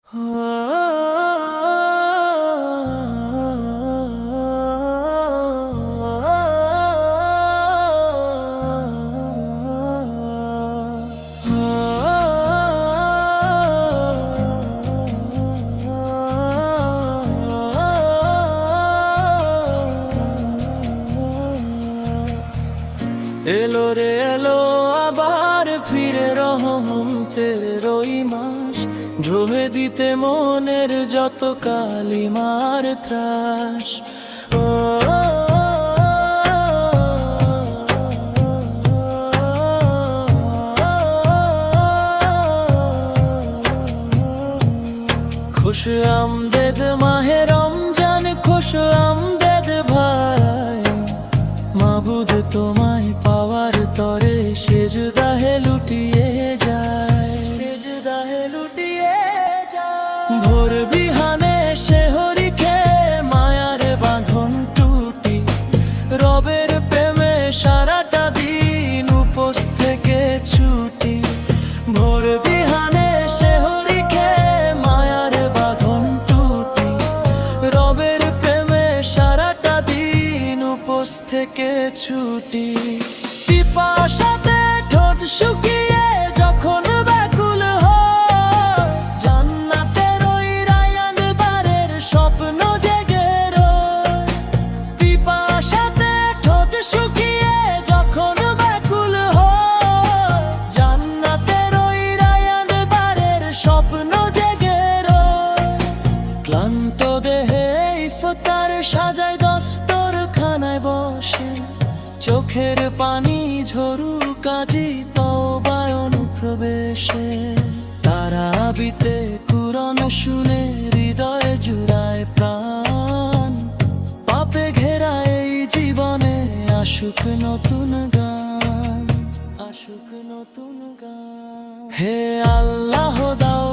এলো রে এলো আবার ফিরে রহমতের ওই মাস, ঢোহে দিতে মনের যত কালিমার ত্রাস। খুশ আমদেদ মাহে রমজান, খুশ আমদেদ ভাই, মাবুদ তোমায় পাওয়ার তরে সেজদাহে লুটিয়ে যায়, সেজদাহে লুটিয়ে যায়। ভোর বিহানে শেহরি খেয়ে মায়ার বাঁধন টুটি, রবের প্রেমে সারাটা দিন উপোস থেকে ছুটি। ভোর বিহানে শেহরি খেয়ে মায়ার বাঁধন টুটি, রবের প্রেমে সারাটা দিন উপোস থেকে ছুটি। পিপাসাতে ঠোঁট শুকিয়ে যখন ব্যাকুল হয়, জান্নাতের ওই রায়ান বারের স্বপ্ন জেগে রয়। পিপাসাতে ঠোঁট শুকিয়ে যখন ব্যাকুল হয়, জান্নাতের ওই রায়ান বারের স্বপ্ন জেগে রয়। ক্লান্ত দেহে ইফতার সাজায় দস্তরখানায় বসে, চোখের পানি ঝরুক আজি তওবায় অনুপ্রবেশে। তারাবিতে কুরআন শুনে হৃদয়ে জুড়ায় প্রাণ, পাপে ঘেরা এই জীবনে আসুক নতুন গান, আসুক নতুন গান। হে আল্লাহ দাও